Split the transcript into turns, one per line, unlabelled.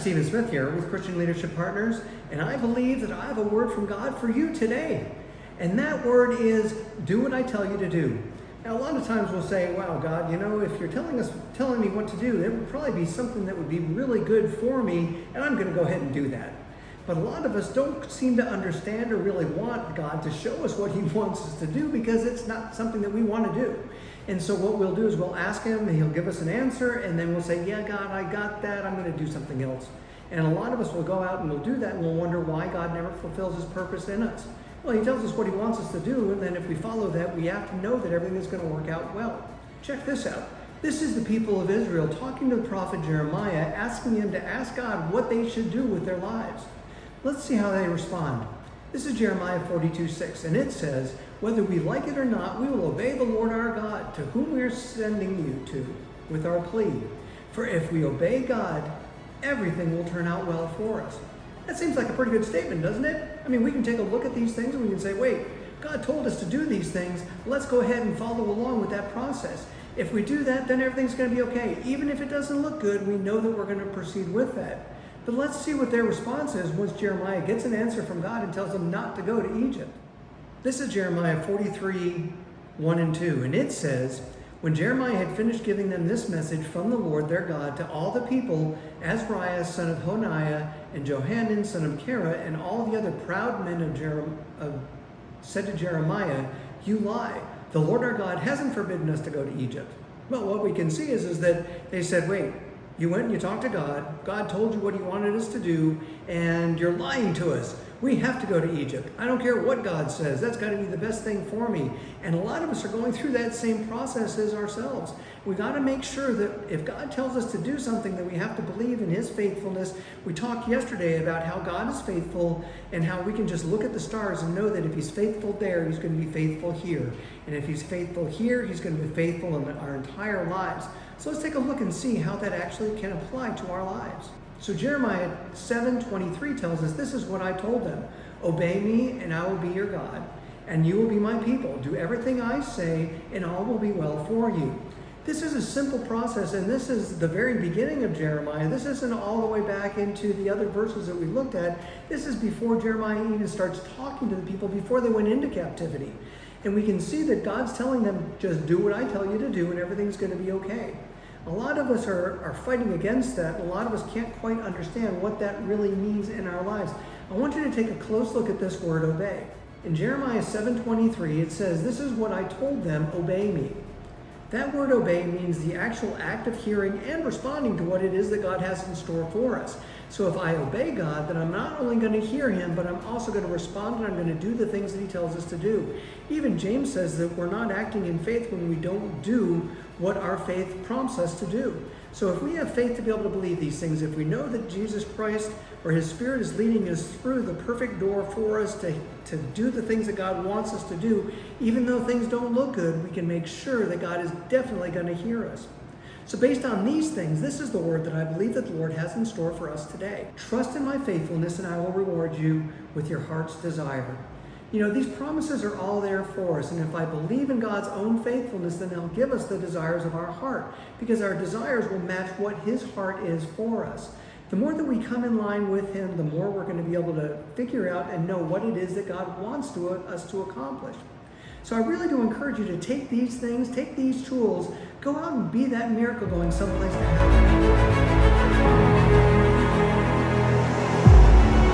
Stephen Smith here with Christian Leadership Partners, and I believe that I have a word from God for you today. And that word is, do what I tell you to do. Now, a lot of times we'll say, wow, God, if you're telling me what to do, it would probably be something that would be really good for me, and I'm going to go ahead and do that. But a lot of us don't seem to understand or really want God to show us what he wants us to do because it's not something that we want to do. And so what we'll do is we'll ask him and he'll give us an answer, and then we'll say, yeah, God, I got that. I'm going to do something else. And a lot of us will go out and we'll do that, and we'll wonder why God never fulfills his purpose in us. Well, he tells us what he wants us to do, and then if we follow that, we have to know that everything is going to work out well. Check this out. This is the people of Israel talking to the prophet Jeremiah, asking him to ask God what they should do with their lives. Let's see how they respond. This is Jeremiah 42:6, and it says, whether we like it or not, we will obey the Lord our God, to whom we are sending you to, with our plea. For if we obey God, everything will turn out well for us. That seems like a pretty good statement, doesn't it? I mean, we can take a look at these things and we can say, wait, God told us to do these things. Let's go ahead and follow along with that process. If we do that, then everything's going to be okay. Even if it doesn't look good, we know that we're going to proceed with that. But let's see what their response is once Jeremiah gets an answer from God and tells them not to go to Egypt. This is Jeremiah 43:1 and 2, and it says, when Jeremiah had finished giving them this message from the Lord their God to all the people, Azariah son of Honiah and Johanan son of Kara and all the other proud men said to Jeremiah, you lie. The Lord our God hasn't forbidden us to go to Egypt. Well, what we can see is that they said, wait, you went and you talked to God. God told you what he wanted us to do, and you're lying to us. We have to go to Egypt. I don't care what God says. That's got to be the best thing for me. And a lot of us are going through that same process as ourselves. We got to make sure that if God tells us to do something, that we have to believe in his faithfulness. We talked yesterday about how God is faithful and how we can just look at the stars and know that if he's faithful there, he's going to be faithful here. And if he's faithful here, he's going to be faithful in our entire lives. So let's take a look and see how that actually can apply to our lives. So Jeremiah 7:23 tells us, this is what I told them. Obey me and I will be your God, and you will be my people. Do everything I say and all will be well for you. This is a simple process, and this is the very beginning of Jeremiah. This isn't all the way back into the other verses that we looked at. This is before Jeremiah even starts talking to the people, before they went into captivity. And we can see that God's telling them, just do what I tell you to do and everything's going to be okay. A lot of us are fighting against that. A lot of us can't quite understand what that really means in our lives. I want you to take a close look at this word, obey. In Jeremiah 7:23, it says, this is what I told them, obey me. That word obey means the actual act of hearing and responding to what it is that God has in store for us. So if I obey God, then I'm not only going to hear him, but I'm also going to respond and I'm going to do the things that he tells us to do. Even James says that we're not acting in faith when we don't do what our faith prompts us to do. So if we have faith to be able to believe these things, if we know that Jesus Christ or his Spirit is leading us through the perfect door for us to do the things that God wants us to do, even though things don't look good, we can make sure that God is definitely going to hear us. So based on these things, this is the word that I believe that the Lord has in store for us today. Trust in my faithfulness and I will reward you with your heart's desire. These promises are all there for us. And if I believe in God's own faithfulness, then he'll give us the desires of our heart, because our desires will match what his heart is for us. The more that we come in line with him, the more we're going to be able to figure out and know what it is that God wants us to accomplish. So I really do encourage you to take these things, take these tools, go out and be that miracle going someplace to happen.